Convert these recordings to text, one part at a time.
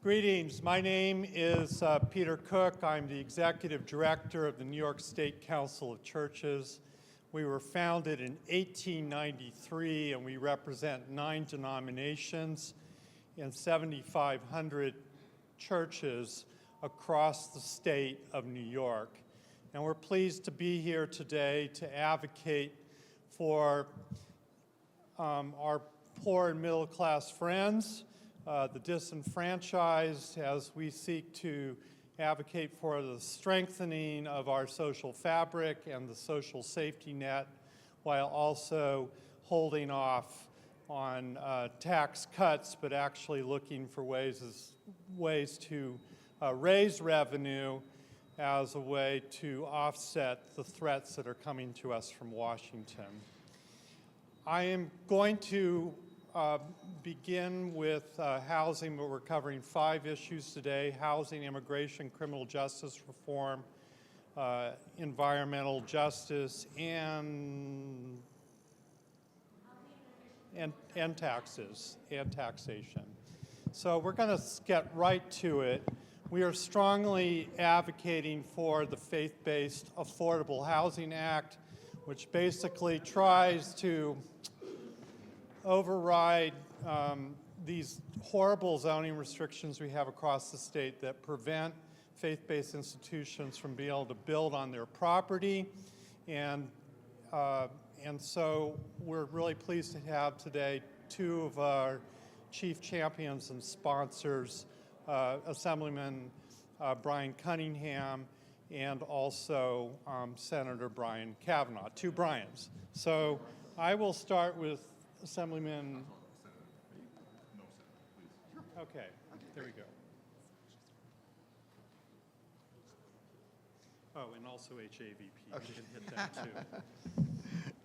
Greetings. My name is Peter Cook. I'm the Executive Director of the New York State Council of Churches. We were founded in 1893, and we represent 9 denominations and 7,500 churches across the state of New York. And we're pleased to be here today to advocate for our poor and middle-class friends, the disenfranchised, as we seek to advocate for the strengthening of our social fabric and the social safety net, while also holding off on tax cuts, but actually looking for ways to raise revenue as a way to offset the threats that are coming to us from Washington. I am going to begin with housing, but we're covering 5 issues today: housing, immigration, criminal justice reform, environmental justice, and taxes and taxation. So we're going to get right to it. We are strongly advocating for the Faith-Based Affordable Housing Act, which basically tries to override these horrible zoning restrictions we have across the state that prevent faith-based institutions from being able to build on their property. And so we're really pleased to have today 2 of our chief champions and sponsors, Assemblyman Brian Cunningham and also Senator Brian Kavanagh, 2 Bryans. So I will start with Assemblyman. Okay, there we go. Oh, and also HAVP. Okay. You can hit that too.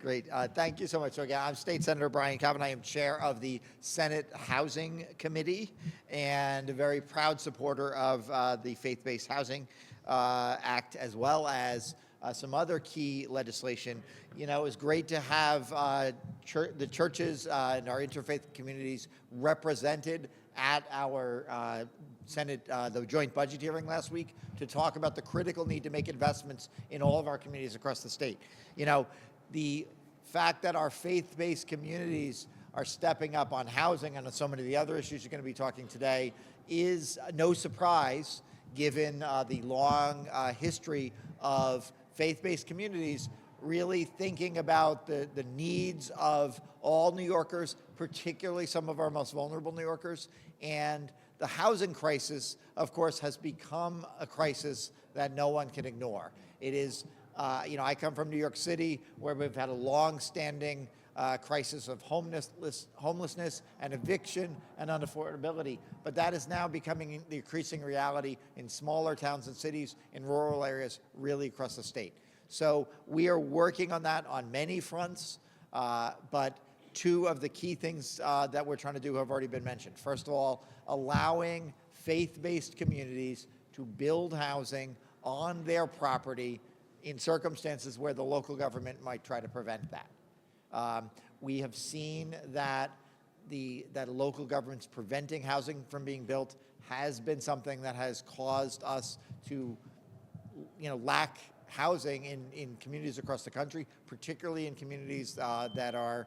Great. Thank you so much. So again, I'm State Senator Brian Kavanagh. I am chair of the Senate Housing Committee and a very proud supporter of the Faith-Based Housing Act, as well as some other key legislation. You know, it's great to have the churches and our interfaith communities represented at our Senate, the joint budget hearing last week, to talk about the critical need to make investments in all of our communities across the state. You know, the fact that our faith-based communities are stepping up on housing and on so many of the other issues you're going to be talking today is no surprise, given the long history of faith-based communities really thinking about the needs of all New Yorkers, particularly some of our most vulnerable New Yorkers. And the housing crisis, of course, has become a crisis that no one can ignore. It is, you know, I come from New York City, where we've had a long-standing crisis of homelessness and eviction and unaffordability. But that is now becoming the increasing reality in smaller towns and cities, in rural areas, really across the state. So we are working on that on many fronts, but 2 of the key things that we're trying to do have already been mentioned. First of all, allowing faith-based communities to build housing on their property in circumstances where the local government might try to prevent that. We have seen that that local governments preventing housing from being built has been something that has caused us to, you know, lack housing in communities across the country, particularly in communities that are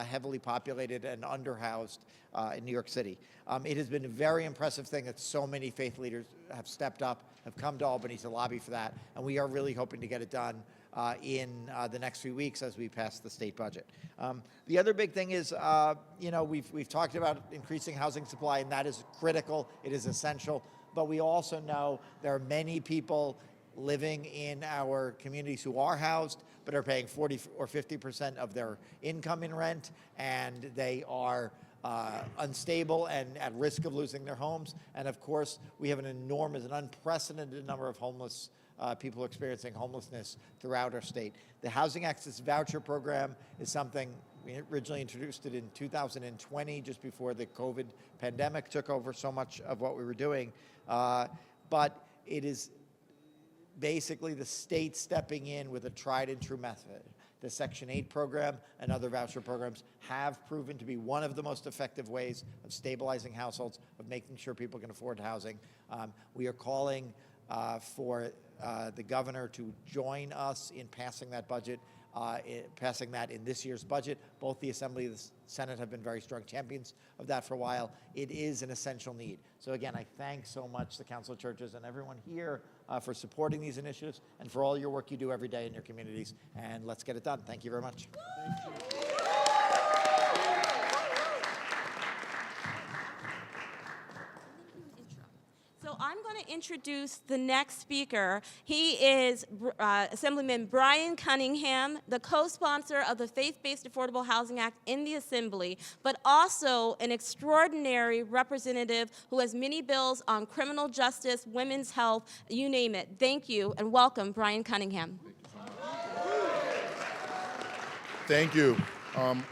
heavily populated and underhoused in New York City. It has been a very impressive thing that so many faith leaders have stepped up, have come to Albany to lobby for that, and we are really hoping to get it done in the next few weeks as we pass the state budget. The other big thing is, you know, we've talked about increasing housing supply, and that is critical. It is essential. But we also know there are many people living in our communities who are housed, but are paying 40 or 50% of their income in rent, and they are unstable and at risk of losing their homes. And of course, we have an unprecedented number of homeless people experiencing homelessness throughout our state. The Housing Access Voucher Program is something we originally introduced it in 2020, just before the COVID pandemic took over so much of what we were doing. But it is basically the state stepping in with a tried and true method The Section 8 program and other voucher programs have proven to be one of the most effective ways of stabilizing households, of making sure people can afford housing. We are calling for the governor to join us in passing that budget, passing that in this year's budget. Both the Assembly and the Senate have been very strong champions of that for a while. It is an essential need. So again, I thank so much the Council of Churches and everyone here for supporting these initiatives and for all your work you do every day in your communities. And let's get it done. Thank you very much. Thank you. So I'm going to introduce the next speaker. He is Assemblyman Brian Cunningham, the co-sponsor of the Faith-Based Affordable Housing Act in the Assembly, but also an extraordinary representative who has many bills on criminal justice, women's health, you name it. Thank you, and welcome, Brian Cunningham. Thank you. I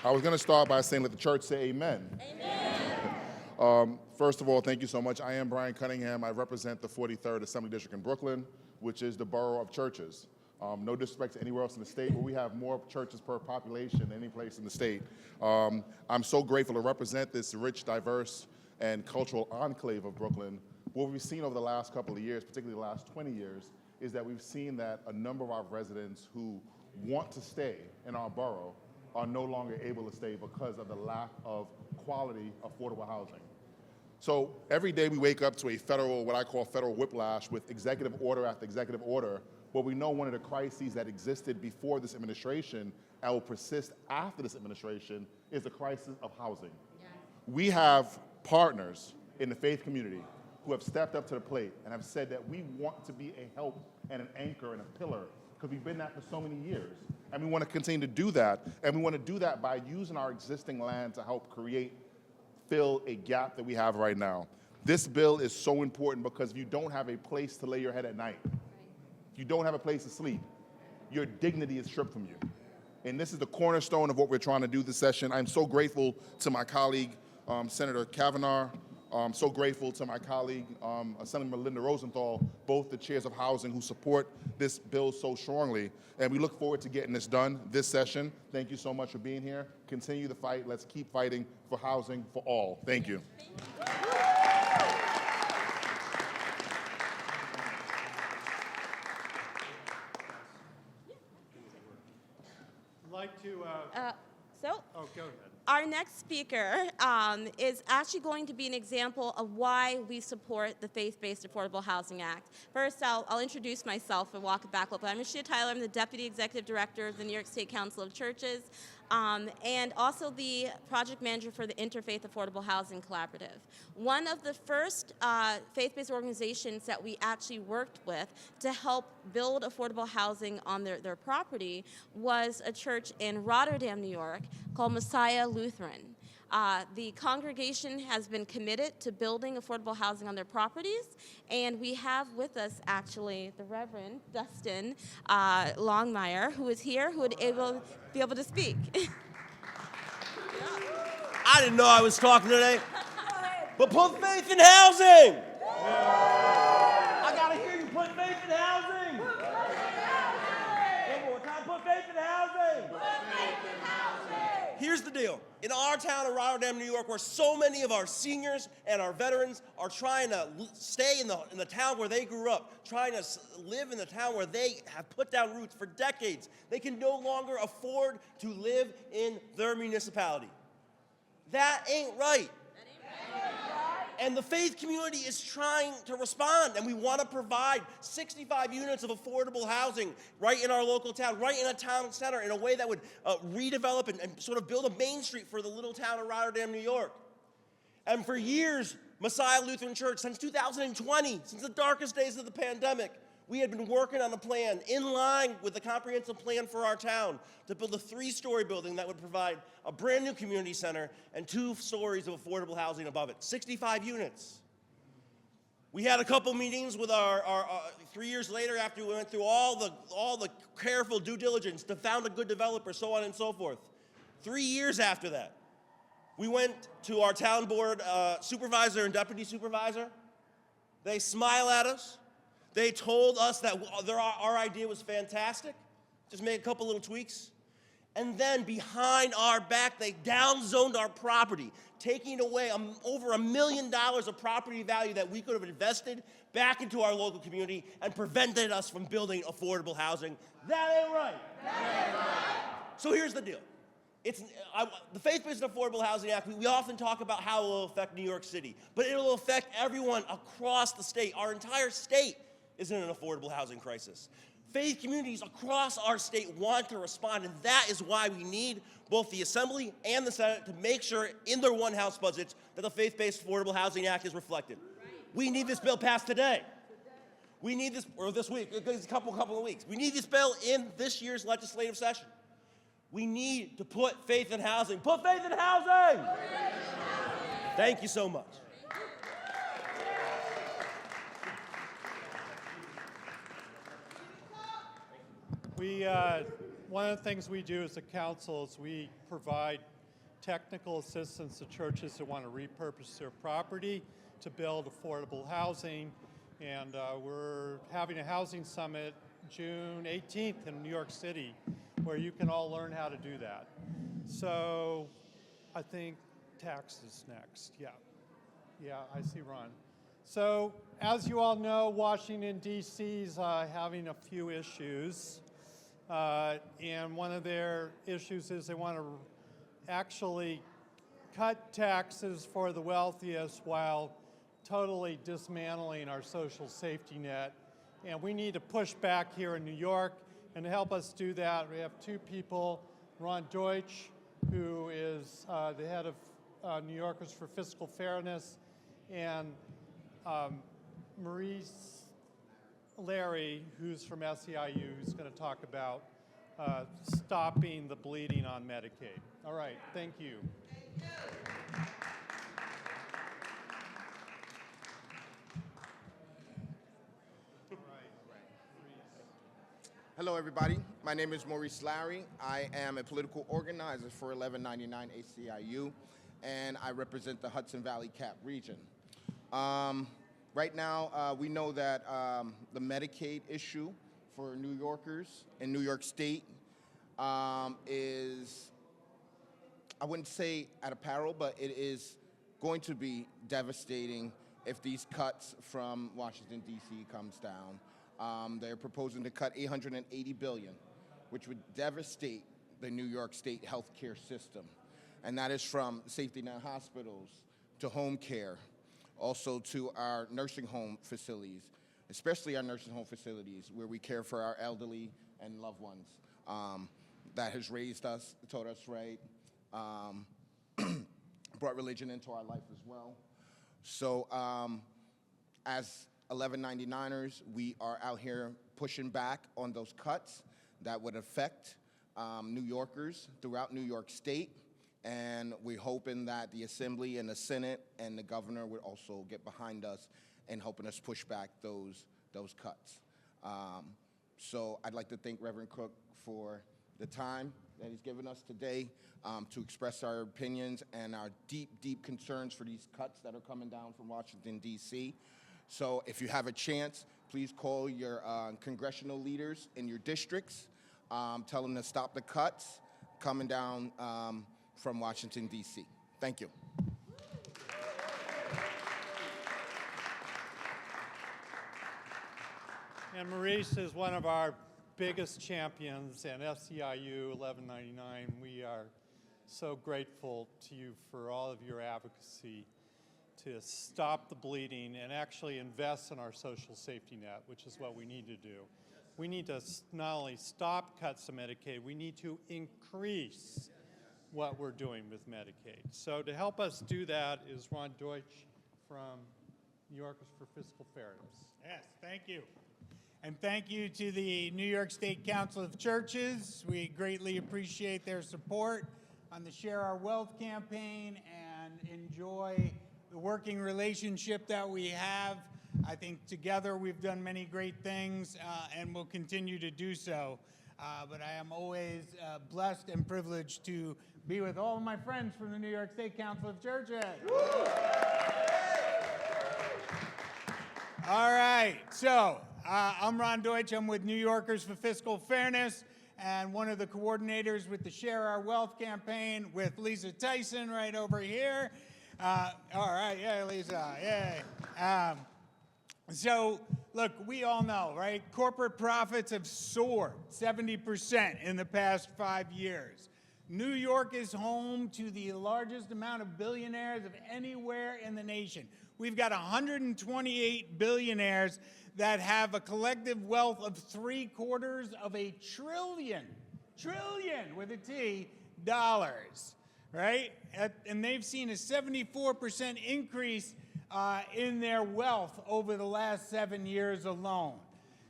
was going to start by saying, let the church say amen. Amen. First of all, thank you so much. I am Brian Cunningham. I represent the 43rd Assembly District in Brooklyn, which is the borough of churches. No disrespect to anywhere else in the state, but we have more churches per population than any place in the state. I'm so grateful to represent this rich, diverse, and cultural enclave of Brooklyn. What we've seen over the last couple of years, particularly the last 20 years, is that we've seen that a number of our residents who want to stay in our borough are no longer able to stay because of the lack of quality, affordable housing. So every day we wake up to a federal, what I call federal whiplash with executive order after executive order, but we know one of the crises that existed before this administration and will persist after this administration is the crisis of housing. Yes. We have partners in the faith community who have stepped up to the plate and have said that we want to be a help and an anchor and a pillar because we've been that for so many years. And we want to continue to do that. And we want to do that by using our existing land to help fill a gap that we have right now. This bill is so important because if you don't have a place to lay your head at night, if you don't have a place to sleep, your dignity is stripped from you. And this is the cornerstone of what we're trying to do this session. I'm so grateful to my colleague, Senator Kavanagh. I'm so grateful to my colleague, Assemblyman Linda Rosenthal, both the chairs of housing who support this bill so strongly. And we look forward to getting this done this session. Thank you so much for being here. Continue the fight. Let's keep fighting for housing for all. Thank you. I'd like to... Oh, go ahead. Our next speaker is actually going to be an example of why we support the Faith-Based Affordable Housing Act. First, I'll introduce myself and walk it back a little bit. I'm Rashida. I'm the Deputy Executive Director of the New York State Council of Churches, and also the project manager for the Interfaith Affordable Housing Collaborative. One of the first faith-based organizations that we actually worked with to help build affordable housing on their property was a church in Rotterdam, New York, called Seiu Lutheran. The congregation has been committed to building affordable housing on their properties, and we have with us actually the Reverend Dustin Longmire, who is here, who would be able to speak. I didn't know I was talking today, but put faith in housing. I gotta hear you put faith in housing. One more time, put faith in housing. Here's the deal. In our town of Rotterdam, New York, where so many of our seniors and our veterans are trying to stay in the town where they grew up, trying to live in the town where they have put down roots for decades, they can no longer afford to live in their municipality. That ain't right. And the faith community is trying to respond, and we want to provide 65 units of affordable housing right in our local town, right in a town center, in a way that would redevelop and sort of build a main street for the little town of Rotterdam, New York. And for years, Messiah Lutheran Church, since 2020, since the darkest days of the pandemic, we had been working on a plan in line with the comprehensive plan for our town to build a 3-story building that would provide a brand new community center and 2 stories of affordable housing above it, 65 units. We had a couple meetings with our 3 years later after we went through all the careful due diligence to found a good developer, so on and so forth. 3 years after that, we went to our town board supervisor and deputy supervisor. They smile at us. They told us that our idea was fantastic. just made a couple little tweaks. And then behind our back, they downzoned our property, taking away over $1 million of property value that we could have invested back into our local community and prevented us from building affordable housing. That ain't right. That ain't right. So here's the deal. The Faith-Based Affordable Housing Act, we often talk about how it will affect New York City, but it will affect everyone across the state. Our entire state is in an affordable housing crisis. Faith communities across our state want to respond, and that is why we need both the Assembly and the Senate to make sure in their one-house budgets that the Faith-Based Affordable Housing Act is reflected. We need this bill passed today. We need this, or this week, it's a couple of weeks. We need this bill in this year's legislative session. We need to put faith in housing. Put faith in housing! Thank you so much. One of the things we do as a council is we provide technical assistance to churches that want to repurpose their property to build affordable housing. And we're having a housing summit June 18th in New York City where you can all learn how to do that. So I think taxes next. Yeah, I see Ron. So as you all know, Washington, D.C. is having a few issues. And one of their issues is they want to actually cut taxes for the wealthiest while totally dismantling our social safety net. And we need to push back here in New York. And to help us do that, we have two people, Ron Deutsch, who is the head of New Yorkers for Fiscal Fairness, and Maurice Larry, who's from Seiu, who's going to talk about stopping the bleeding on Medicaid. All right, thank you. Hello, everybody. My name is Maurice Larry. I am a political organizer for 1199 ACIU, and I represent the Hudson Valley Cap region. Right now, we know that the Medicaid issue for New Yorkers in New York State is, I wouldn't say at a peril, but it is going to be devastating if these cuts from Washington, D.C. comes down. They're proposing to cut $880 billion, which would devastate the New York State healthcare system. And that is from safety net hospitals to home care, also to our nursing home facilities, especially our nursing home facilities where we care for our elderly and loved ones. That has raised us, taught us right, brought religion into our life as well. So as 1199ers, we are out here pushing back on those cuts that would affect New Yorkers throughout New York State. And we're hoping that the Assembly and the Senate and the governor would also get behind us in helping us push back those cuts. So I'd like to thank Reverend Cook for the time that he's given us today to express our opinions and our deep, deep concerns for these cuts that are coming down from Washington, D.C. So if you have a chance, please call your congressional leaders in your districts. Tell them to stop the cuts coming down from Washington, D.C. Thank you. And Maurice is one of our biggest champions, and SEIU 1199, we are so grateful to you for all of your advocacy to stop the bleeding and actually invest in our social safety net, which is what we need to do. We need to not only stop cuts to Medicaid, we need to increase what we're doing with Medicaid. So to help us do that is Ron Deutsch from New Yorkers for Fiscal Fairness. Yes, thank you. And thank you to the New York State Council of Churches. We greatly appreciate their support on the Share Our Wealth campaign and enjoy the working relationship that we have. I think together we've done many great things and will continue to do so. But I am always blessed and privileged to be with all of my friends from the New York State Council of Churches. All right, so I'm Ron Deutsch. I'm with New Yorkers for Fiscal Fairness, and one of the coordinators with the Share Our Wealth campaign with Lisa Tyson right over here. All right, yeah, Lisa, yay. So, look, we all know, right? Corporate profits have soared 70% in the past 5 years. New York is home to the largest amount of billionaires of anywhere in the nation. We've got 128 billionaires that have a collective wealth of $750 trillion with a T, dollars, right? And they've seen a 74% increase in their wealth over the last 7 years alone.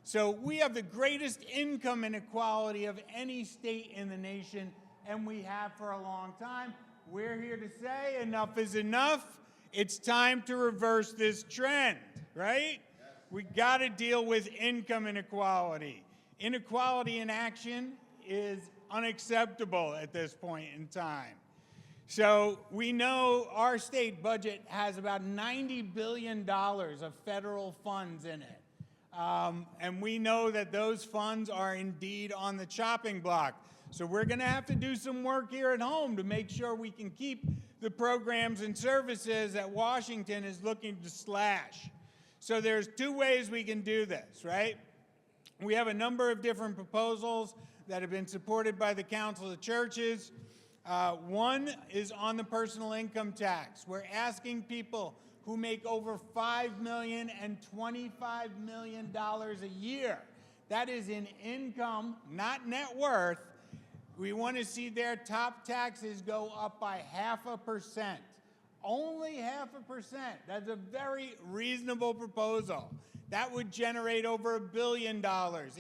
So we have the greatest income inequality of any state in the nation, and we have for a long time. We're here to say enough is enough. It's time to reverse this trend, right? We got to deal with income inequality. Inequality in action is unacceptable at this point in time. So we know our state budget has about $90 billion of federal funds in it. And we know that those funds are indeed on the chopping block. So we're going to have to do some work here at home to make sure we can keep the programs and services that Washington is looking to slash. So there's two ways we can do this, right? We have a number of different proposals that have been supported by the Council of Churches. One is on the personal income tax. We're asking people who make over $5 million and $25 million a year. That is in income, not net worth. We want to see their top taxes go up by 0.5%. Only 0.5%. That's a very reasonable proposal. That would generate over $1 billion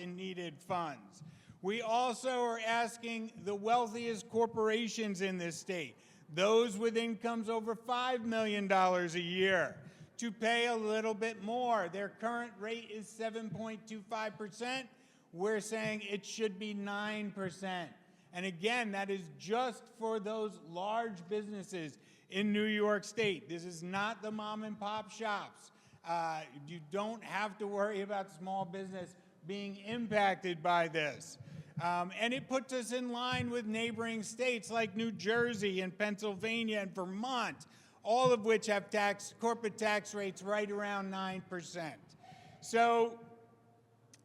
in needed funds. We also are asking the wealthiest corporations in this state, those with incomes over $5 million a year, to pay a little bit more. Their current rate is 7.25%. We're saying it should be 9%. And again, that is just for those large businesses in New York State. This is not the mom and pop shops. You don't have to worry about small business being impacted by this. And it puts us in line with neighboring states like New Jersey and Pennsylvania and Vermont, all of which have corporate tax rates right around 9%. So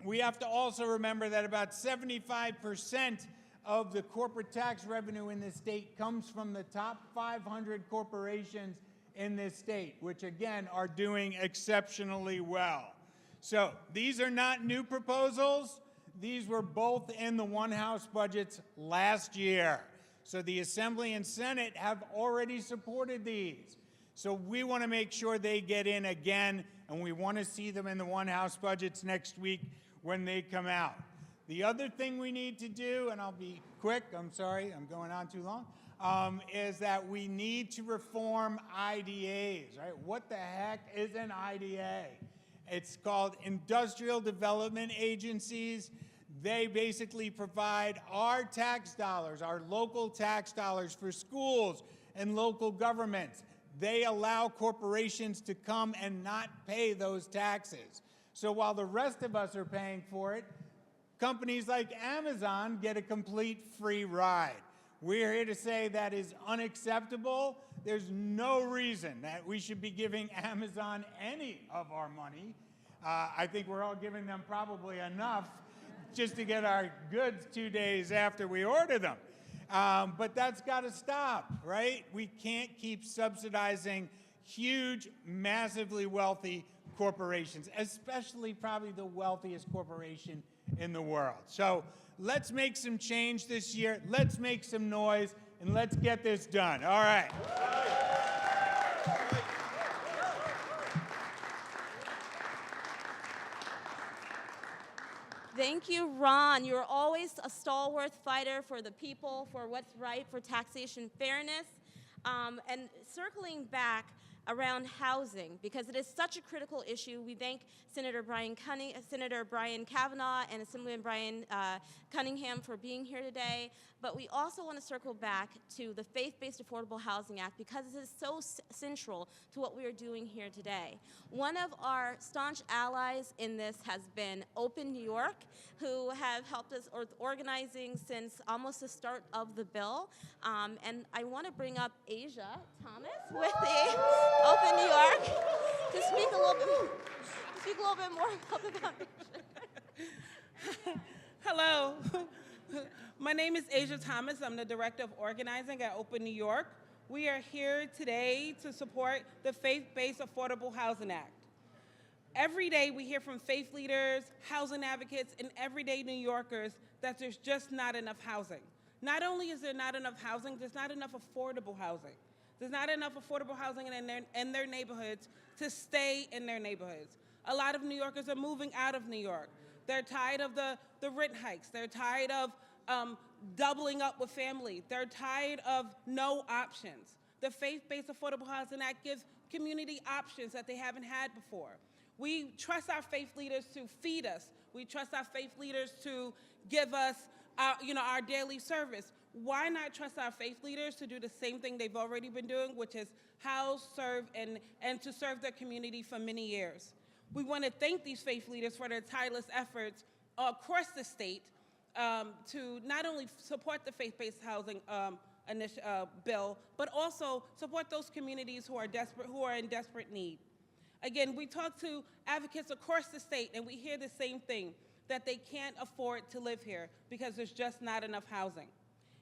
we have to also remember that about 75% of the corporate tax revenue in this state comes from the top 500 corporations in this state, which again are doing exceptionally well. So these are not new proposals. These were both in the one House budgets last year. So the Assembly and Senate have already supported these. So we want to make sure they get in again, and we want to see them in the one House budgets next week when they come out. The other thing we need to do, and I'll be quick, I'm sorry, I'm going on too long, is that we need to reform IDAs, right? What the heck is an IDA? It's called Industrial Development Agencies. They basically provide our tax dollars, our local tax dollars for schools and local governments. They allow corporations to come and not pay those taxes. So while the rest of us are paying for it, companies like Amazon get a complete free ride. We're here to say that is unacceptable. There's no reason that we should be giving Amazon any of our money. I think we're all giving them probably enough just to get our goods 2 days after we order them. But that's got to stop, right? We can't keep subsidizing huge, massively wealthy corporations, especially probably the wealthiest corporation in the world. So let's make some change this year. Let's make some noise, and let's get this done. All right. Thank you, Ron. You're always a stalwart fighter for the people, for what's right, for taxation fairness. And circling back around housing, because it is such a critical issue, we thank Senator Brian Kavanagh and Assemblyman Brian Cunningham for being here today. But we also want to circle back to the Faith-Based Affordable Housing Act because it is so central to what we are doing here today. One of our staunch allies in this has been Open New York, who have helped us organizing since almost the start of the bill. And I want to bring up Asia Thomas with the Open New York to speak a little bit more about the foundation. Hello. My name is Asia Thomas. I'm the Director of Organizing at Open New York. We are here today to support the Faith-Based Affordable Housing Act. Every day we hear from faith leaders, housing advocates, and everyday New Yorkers that there's just not enough housing. Not only is there not enough housing, there's not enough affordable housing. There's not enough affordable housing in their neighborhoods to stay in their neighborhoods. A lot of New Yorkers are moving out of New York. They're tired of the rent hikes. They're tired of doubling up with family. They're tired of no options. The Faith-Based Affordable Housing Act gives community options that they haven't had before. We trust our faith leaders to feed us. We trust our faith leaders to give us our daily service. Why not trust our faith leaders to do the same thing they've already been doing, which is house, serve, and to serve their community for many years? We want to thank these faith leaders for their tireless efforts across the state to not only support the faith-based housing bill, but also support those communities who are in desperate need. Again, we talk to advocates across the state, and we hear the same thing, that they can't afford to live here because there's just not enough housing.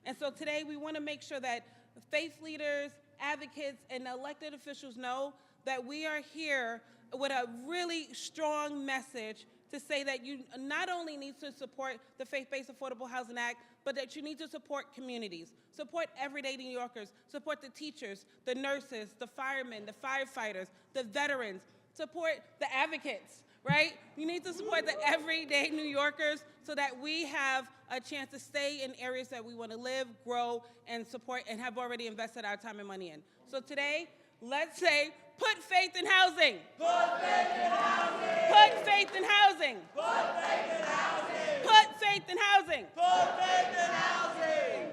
And so today we want to make sure that faith leaders, advocates, and elected officials know that we are here with a really strong message to say that you not only need to support the Faith-Based Affordable Housing Act, but that you need to support communities, support everyday New Yorkers, support the teachers, the nurses, the firemen, the firefighters, the veterans, support the advocates, right? You need to support the everyday New Yorkers so that we have a chance to stay in areas that we want to live, grow, and support, and have already invested our time and money in. So today, let's say, put faith in housing. Put faith in housing. Put faith in housing. Put faith in housing. Put faith in housing. Put faith in housing.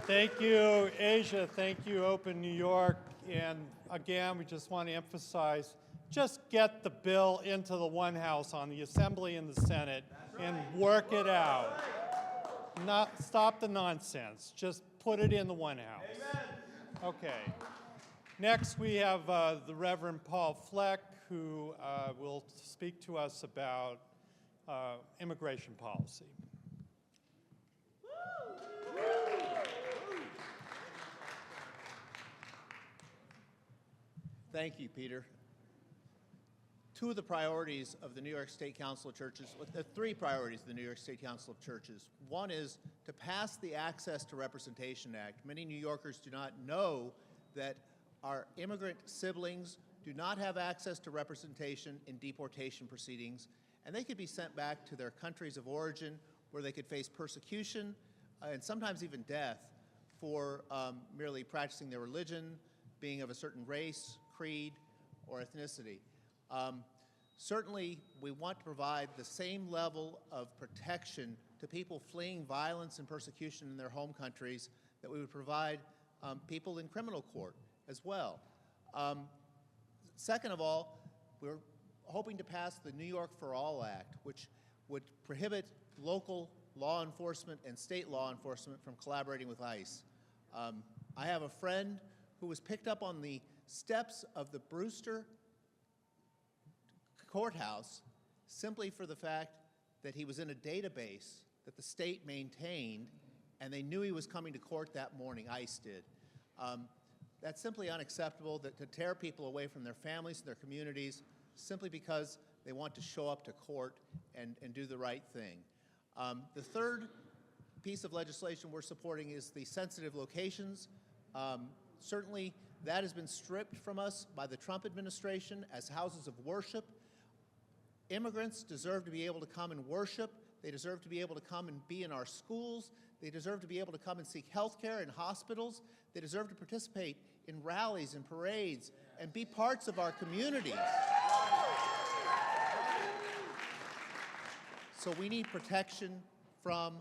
Thank you, Asia. Thank you, Open New York. And again, we just want to emphasize, just get the bill into the one house on the Assembly and the Senate and work it out. Not stop the nonsense. Just put it in the one house. Amen. Okay. Next, we have the Reverend Paul Fleck, who will speak to us about immigration policy. Thank you, Peter. Two of the priorities of the New York State Council of Churches, three priorities of the New York State Council of Churches. One is to pass the Access to Representation Act. Many New Yorkers do not know that our immigrant siblings do not have access to representation in deportation proceedings, and they could be sent back to their countries of origin where they could face persecution and sometimes even death for merely practicing their religion, being of a certain race, creed, or ethnicity. Certainly, we want to provide the same level of protection to people fleeing violence and persecution in their home countries that we would provide people in criminal court as well. Second of all, we're hoping to pass the New York for All Act, which would prohibit local law enforcement and state law enforcement from collaborating with ICE. I have a friend who was picked up on the steps of the Brewster courthouse simply for the fact that he was in a database that the state maintained, and they knew he was coming to court that morning. ICE did. That's simply unacceptable, to tear people away from their families and their communities simply because they want to show up to court and do the right thing. The third piece of legislation we're supporting is the sensitive locations. Certainly, that has been stripped from us by the Trump administration as houses of worship. Immigrants deserve to be able to come and worship. They deserve to be able to come and be in our schools. They deserve to be able to come and seek health care in hospitals. They deserve to participate in rallies and parades and be parts of our communities. So we need protection from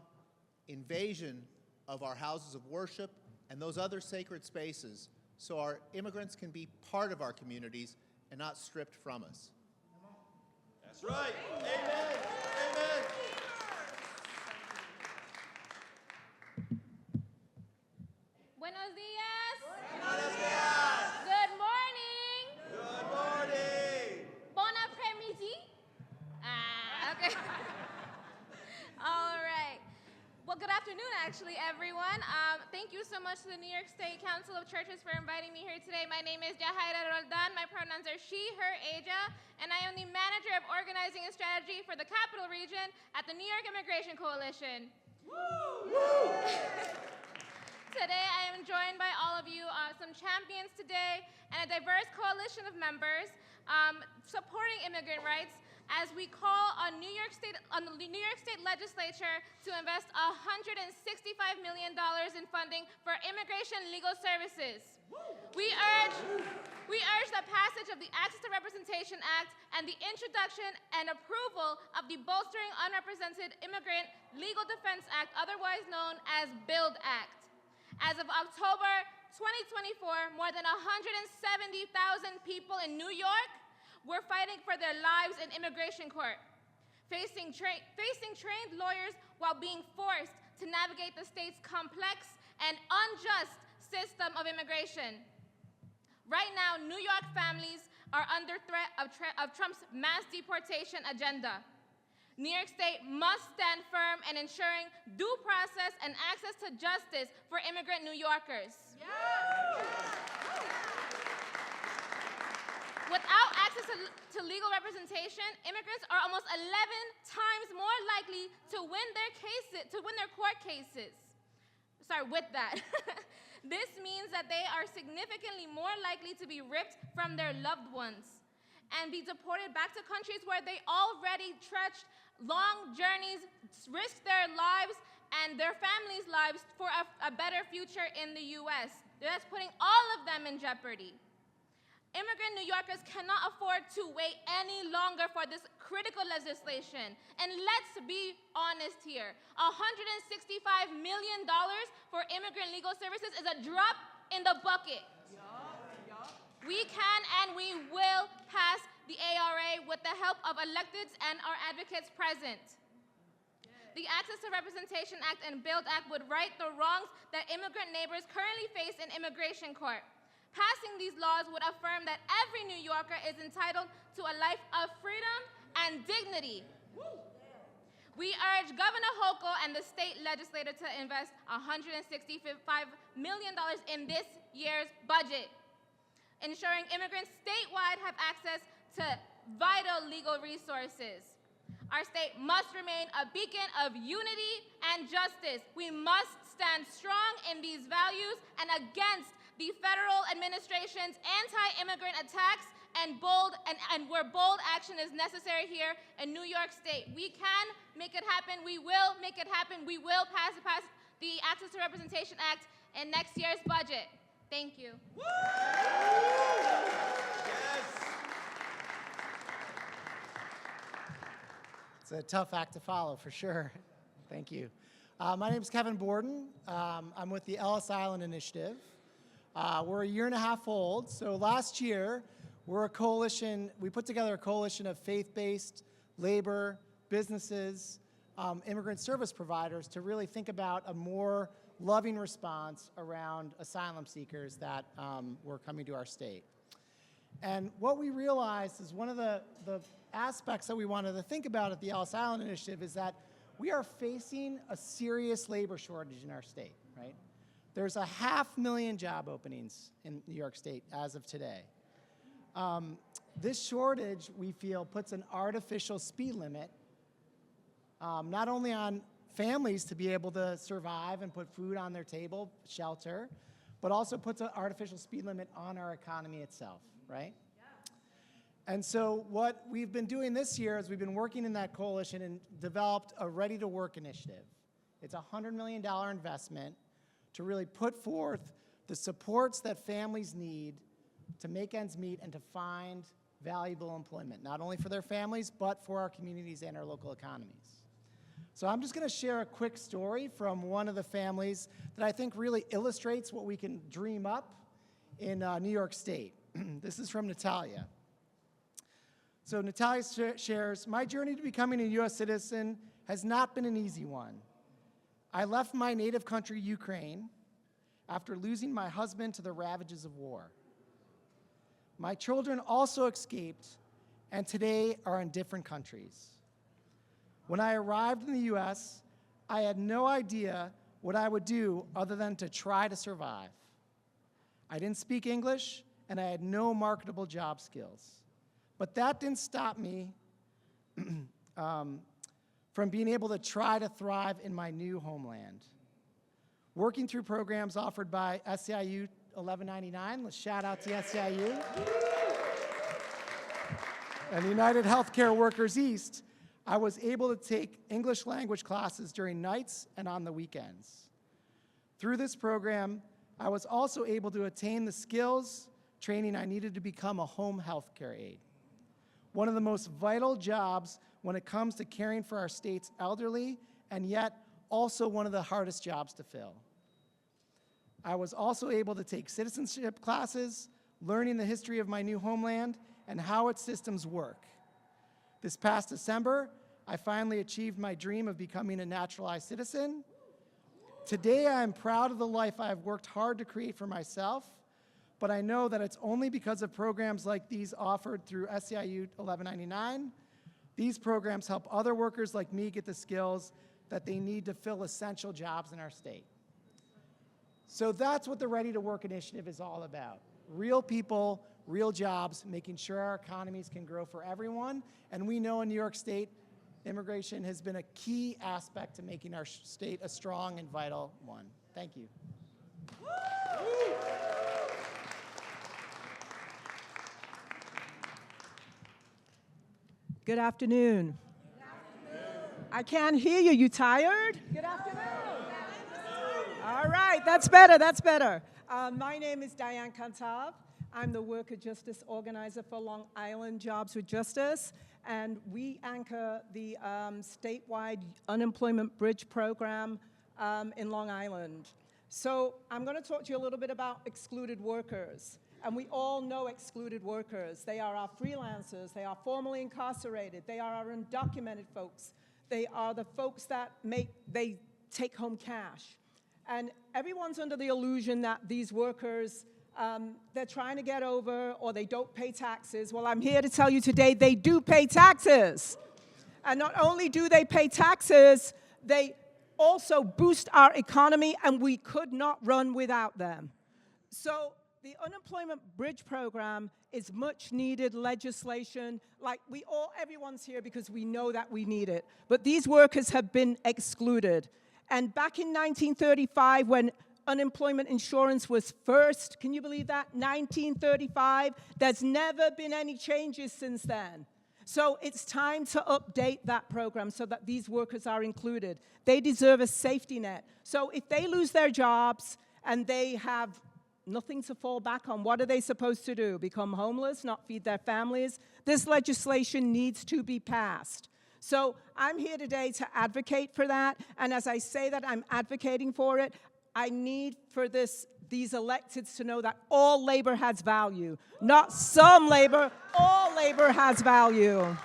invasion of our houses of worship and those other sacred spaces so our immigrants can be part of our communities and not stripped from us. That's right. Amen. Amen. Buenos días. Buenos días. Good morning. Good morning. Bon après-midi. Okay. All right. Well, good afternoon, actually, everyone. Thank you so much to the New York State Council of Churches for inviting me here today. My name is Jahaira Roldan. My pronouns are she, her, ella, and I am the manager of organizing and strategy for the Capital Region at the New York Immigration Coalition. Woo! Today, I am joined by all of you, some champions today, and a diverse coalition of members supporting immigrant rights as we call on the New York State Legislature to invest $165 million in funding for immigration legal services. We urge the passage of the Access to Representation Act and the introduction and approval of the Bolstering Unrepresented Immigrant Legal Defense Act, otherwise known as BUILD Act. As of October 2024, more than 170,000 people in New York were fighting for their lives in immigration court, facing trained lawyers while being forced to navigate the state's complex and unjust system of immigration. Right now, New York families are under threat of Trump's mass deportation agenda. New York State must stand firm in ensuring due process and access to justice for immigrant New Yorkers. Without access to legal representation, immigrants are almost 11 times more likely to win their court cases. Sorry, with that. This means that they are significantly more likely to be ripped from their loved ones and be deported back to countries where they already trudged long journeys, risked their lives and their families' lives for a better future in the U.S. That's putting all of them in jeopardy. Immigrant New Yorkers cannot afford to wait any longer for this critical legislation. And let's be honest here. $165 million for immigrant legal services is a drop in the bucket. We can and we will pass the ARA with the help of electeds and our advocates present. The Access to Representation Act and BUILD Act would right the wrongs that immigrant neighbors currently face in immigration court. Passing these laws would affirm that every New Yorker is entitled to a life of freedom and dignity. We urge Governor Hochul and the state legislature to invest $165 million in this year's budget, ensuring immigrants statewide have access to vital legal resources. Our state must remain a beacon of unity and justice. We must stand strong in these values and against the federal administration's anti-immigrant attacks and where bold action is necessary here in New York State. We can make it happen. We will make it happen. We will pass the Access to Representation Act in next year's budget. Thank you. Yes. It's a tough act to follow, for sure. Thank you. My name is Kevin Borden. I'm with the Ellis Island Initiative. We're a year and a half old. So last year, we're a coalition. We put together a coalition of faith-based labor, businesses, immigrant service providers to really think about a more loving response around asylum seekers that were coming to our state. And what we realized is one of the aspects that we wanted to think about at the Ellis Island Initiative is that we are facing a serious labor shortage in our state, right? There's 500,000 job openings in New York State as of today. This shortage, we feel, puts an artificial speed limit, not only on families to be able to survive and put food on their table, shelter, but also puts an artificial speed limit on our economy itself, right? And so what we've been doing this year is we've been working in that coalition and developed a Ready to Work initiative. It's a $100 million investment to really put forth the supports that families need to make ends meet and to find valuable employment, not only for their families, but for our communities and our local economies. So I'm just going to share a quick story from one of the families that I think really illustrates what we can dream up in New York State. This is from Natalia. So Natalia shares, my journey to becoming a U.S. citizen has not been an easy one. I left my native country, Ukraine, after losing my husband to the ravages of war. My children also escaped and today are in different countries. When I arrived in the U.S., I had no idea what I would do other than to try to survive. I didn't speak English, and I had no marketable job skills. But that didn't stop me from being able to try to thrive in my new homeland. Working through programs offered by Seiu 1199, let's shout out to Seiu, and United Healthcare Workers East, I was able to take English language classes during nights and on the weekends. Through this program, I was also able to attain the skills training I needed to become a home health care aide. One of the most vital jobs when it comes to caring for our state's elderly, and yet also one of the hardest jobs to fill. I was also able to take citizenship classes, learning the history of my new homeland and how its systems work. This past December, I finally achieved my dream of becoming a naturalized citizen. Today, I am proud of the life I have worked hard to create for myself, but I know that it's only because of programs like these offered through Seiu 1199. These programs help other workers like me get the skills that they need to fill essential jobs in our state. So that's what the Ready to Work initiative is all about. Real people, real jobs, making sure our economies can grow for everyone. And we know in New York State, immigration has been a key aspect to making our state a strong and vital one. Thank you. Good afternoon. I can't hear you. You tired? Good afternoon. All right, that's better, that's better. My name is Diane Cantave. I'm the worker justice organizer for Long Island Jobs with Justice, and we anchor the statewide unemployment bridge program in Long Island. So I'm going to talk to you a little bit about excluded workers. And we all know excluded workers. They are our freelancers. They are formerly incarcerated. They are our undocumented folks. They are the folks that they take home cash. And everyone's under the illusion that these workers, they're trying to get over or they don't pay taxes. Well, I'm here to tell you today they do pay taxes. And not only do they pay taxes, they also boost our economy, and we could not run without them. So the Unemployment Bridge Program is much needed legislation. Like everyone's here because we know that we need it. But these workers have been excluded. And back in 1935, when unemployment insurance was first, can you believe that? 1935, there's never been any changes since then. So it's time to update that program so that these workers are included. They deserve a safety net. So if they lose their jobs and they have nothing to fall back on, what are they supposed to do? Become homeless, not feed their families? This legislation needs to be passed. So I'm here today to advocate for that. And as I say that I'm advocating for it, I need for these electeds to know that all labor has value. Not some labor, all labor has value.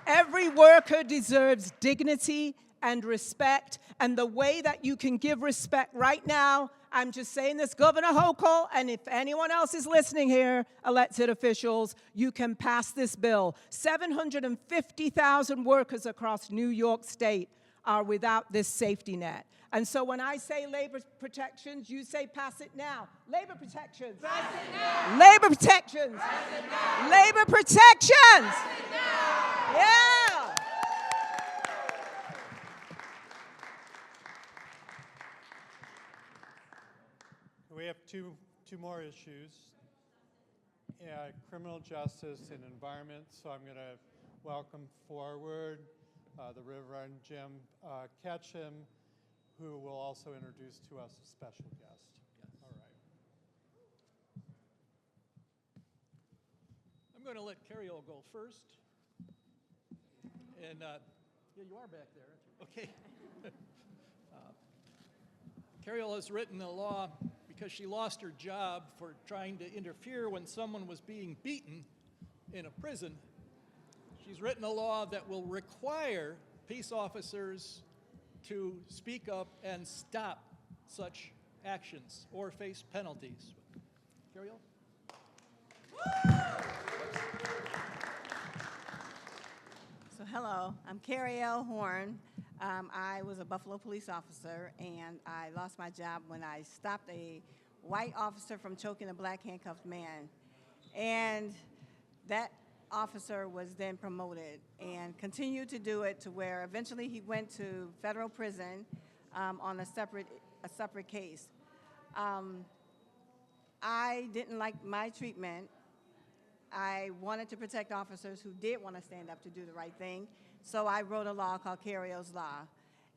Every worker deserves dignity and respect. And the way that you can give respect right now, I'm just saying this, Governor Hochul, and if anyone else is listening here, elected officials, you can pass this bill. 750,000 workers across New York State are without this safety net. And so when I say labor protections, you say pass it now. Labor protections. Pass it now. Labor protections. Pass it now. Labor protections. Pass it now. Yeah. We have two more issues. Criminal justice and environment. So I'm going to welcome forward the Reverend Jim Ketcham, who will also introduce to us a special guest. All right. I'm going to let Cariol go first. And Yeah, you are back there, aren't you? Okay. Cariol has written a law because she lost her job for trying to interfere when someone was being beaten in a prison. She's written a law that will require peace officers to speak up and stop such actions or face penalties. Cariol? So hello, I'm Cariol Horne. I was a Buffalo police officer, and I lost my job when I stopped a white officer from choking a black handcuffed man. And that officer was then promoted and continued to do it to where eventually he went to federal prison on a separate case. I didn't like my treatment. I wanted to protect officers who did want to stand up to do the right thing, so I wrote a law called Cariol's Law.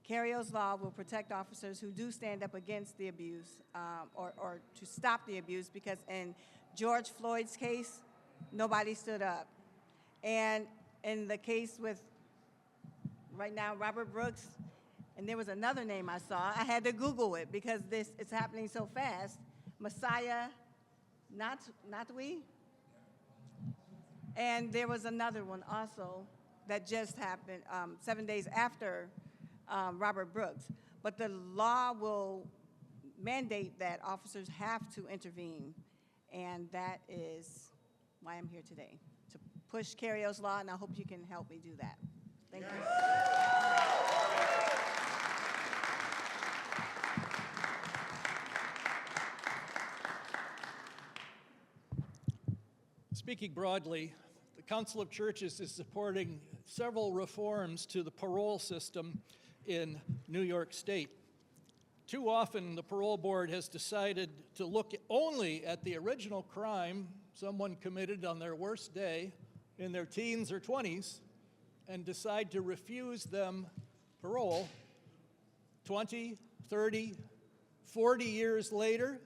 Cariol's Law will protect officers who do stand up against the abuse or to stop the abuse, because in George Floyd's case, nobody stood up. And in the case with, right now, Robert Brooks, and there was another name I saw, I had to Google it because it's happening so fast, Messiah Natwi. And there was another one also that just happened 7 days after Robert Brooks. But the law will mandate that officers have to intervene. And that is why I'm here today, to push Cariol's Law, and I hope you can help me do that. Thank you. Speaking broadly, the Council of Churches is supporting several reforms to the parole system in New York State. Too often, the parole board has decided to look only at the original crime someone committed on their worst day in their teens or 20s and decide to refuse them parole 20, 30, 40 years later,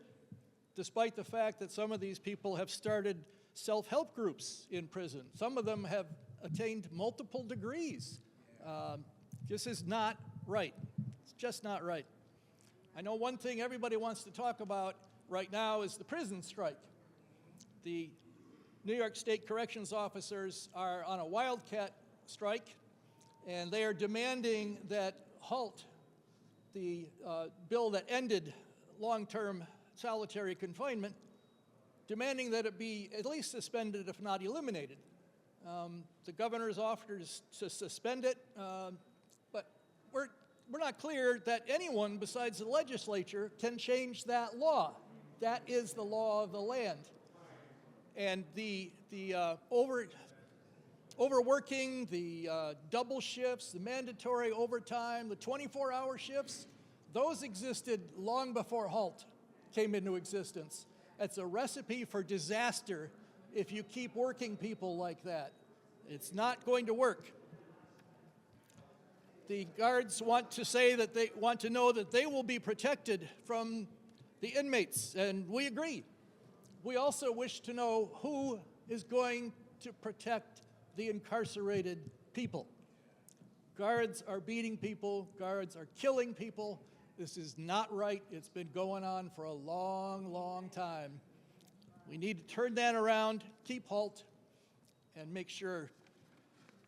despite the fact that some of these people have started self-help groups in prison. Some of them have attained multiple degrees. This is not right. It's just not right. I know one thing everybody wants to talk about right now is the prison strike. The New York State corrections officers are on a wildcat strike, and they are demanding that HALT, the bill that ended long-term solitary confinement, demanding that it be at least suspended, if not eliminated. The governor's offered to suspend it, but we're not clear that anyone besides the legislature can change that law. That is the law of the land. And the overworking, the double shifts, the mandatory overtime, the 24-hour shifts, those existed long before HALT came into existence. It's a recipe for disaster if you keep working people like that. It's not going to work. The guards want to say that they want to know that they will be protected from the inmates, and we agree. We also wish to know who is going to protect the incarcerated people. Guards are beating people, guards are killing people. This is not right. It's been going on for a long, long time. We need to turn that around, keep HALT, and make sure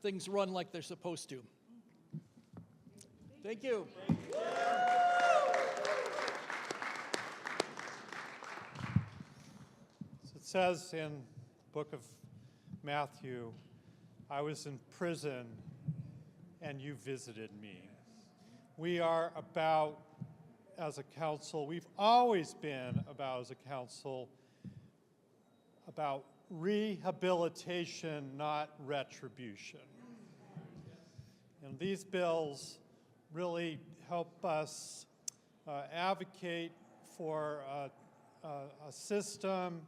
things run like they're supposed to. Thank you. So it says in the book of Matthew, I was in prison and you visited me. We are about, as a council, we've always been about, as a council, about rehabilitation, not retribution. And these bills really help us advocate for a system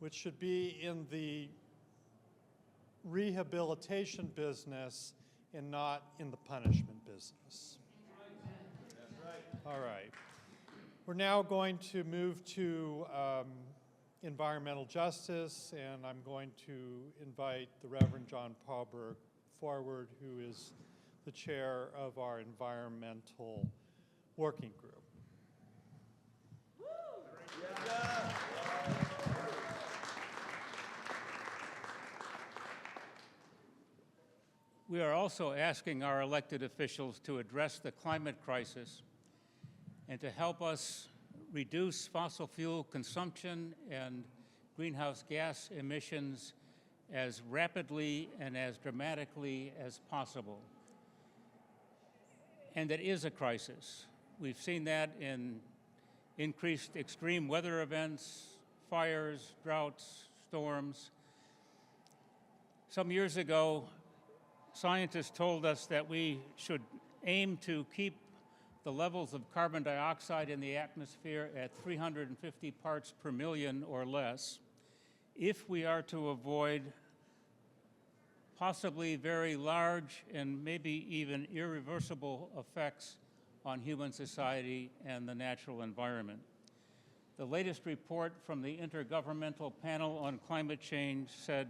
which should be in the rehabilitation business and not in the punishment business. All right. We're now going to move to environmental justice, and I'm going to invite the Reverend John Paarlberg forward, who is the chair of our environmental working group. We are also asking our elected officials to address the climate crisis and to help us reduce fossil fuel consumption and greenhouse gas emissions as rapidly and as dramatically as possible. And it is a crisis. We've seen that in increased extreme weather events, fires, droughts, storms. Some years ago, scientists told us that we should aim to keep the levels of carbon dioxide in the atmosphere at 350 parts per million or less if we are to avoid possibly very large and maybe even irreversible effects on human society and the natural environment. The latest report from the Intergovernmental Panel on Climate Change said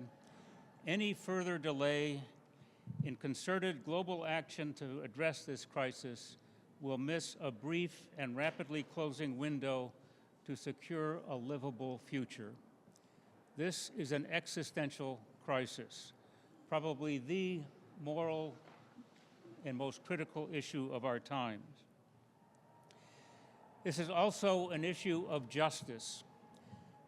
any further delay in concerted global action to address this crisis will miss a brief and rapidly closing window to secure a livable future. This is an existential crisis, probably the moral and most critical issue of our times. This is also an issue of justice,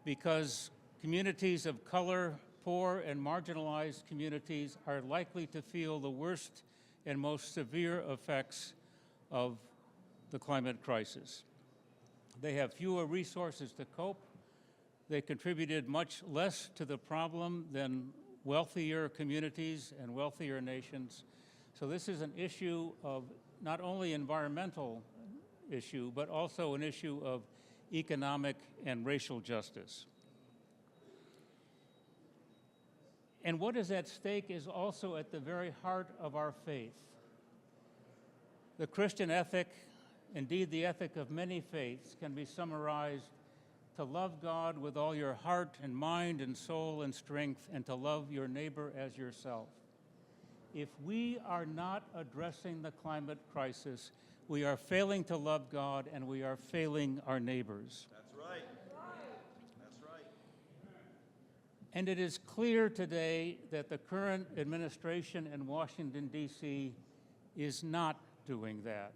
because communities of color, poor and marginalized communities are likely to feel the worst and most severe effects of the climate crisis. They have fewer resources to cope. They contributed much less to the problem than wealthier communities and wealthier nations. So this is an issue of not only environmental issue, but also an issue of economic and racial justice. And what is at stake is also at the very heart of our faith. The Christian ethic, indeed the ethic of many faiths, can be summarized to love God with all your heart and mind and soul and strength, and to love your neighbor as yourself. If we are not addressing the climate crisis, we are failing to love God and we are failing our neighbors. That's right. That's right. And it is clear today that the current administration in Washington, D.C. is not doing that.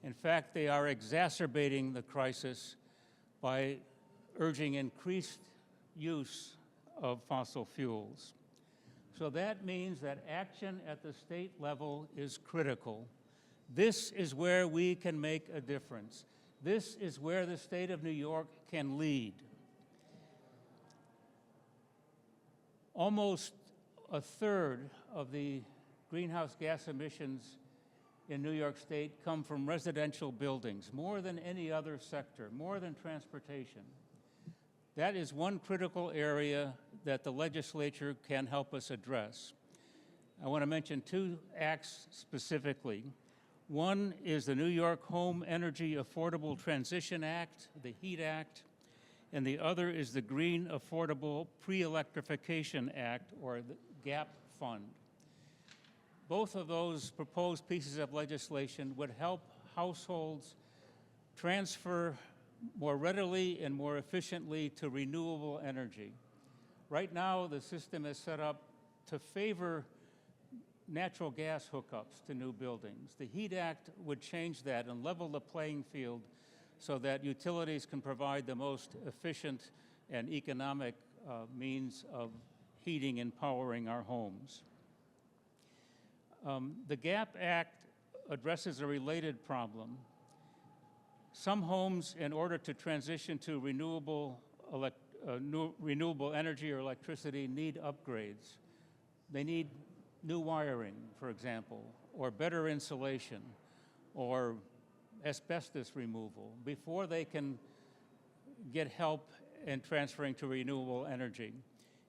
In fact, they are exacerbating the crisis by urging increased use of fossil fuels. So that means that action at the state level is critical. This is where we can make a difference. This is where the state of New York can lead. Almost a third of the greenhouse gas emissions in New York State come from residential buildings, more than any other sector, more than transportation. That is one critical area that the legislature can help us address. I want to mention two acts specifically. One is the New York Home Energy Affordable Transition Act, the HEAT Act, and the other is the Green Affordable Pre-Electrification Act, or the GAP Fund. Both of those proposed pieces of legislation would help households transfer more readily and more efficiently to renewable energy. Right now, the system is set up to favor natural gas hookups to new buildings. The HEAT Act would change that and level the playing field so that utilities can provide the most efficient and economic means of heating and powering our homes. The GAP Act addresses a related problem. Some homes, in order to transition to renewable energy or electricity, need upgrades. They need new wiring, for example, or better insulation, or asbestos removal before they can get help in transferring to renewable energy.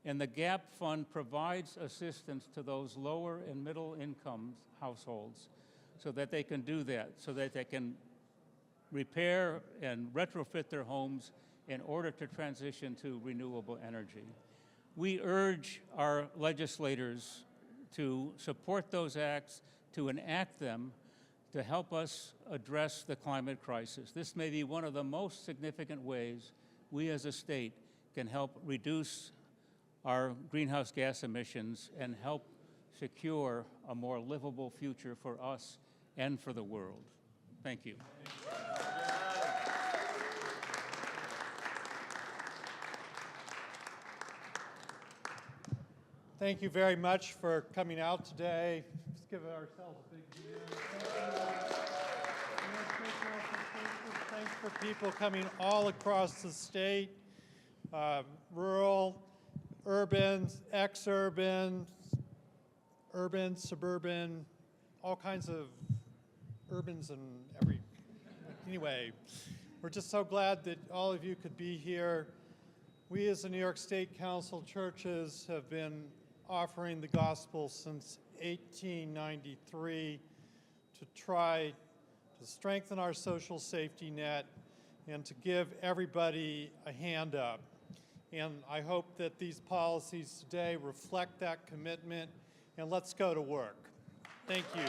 And the GAP Fund provides assistance to those lower and middle income households so that they can do that, so that they can repair and retrofit their homes in order to transition to renewable energy. We urge our legislators to support those acts, to enact them to help us address the climate crisis. This may be one of the most significant ways we as a state can help reduce our greenhouse gas emissions and help secure a more livable future for us and for the world. Thank you. Thank you very much for coming out today. Let's give ourselves a big hand. Thanks for people coming all across the state, rural, urban, ex-urban, urban, suburban, all kinds of urbans and anyway, we're just so glad that all of you could be here. We as the New York State Council of Churches have been offering the gospel since 1893 to try to strengthen our social safety net and to give everybody a hand up. And I hope that these policies today reflect that commitment, and let's go to work. Thank you.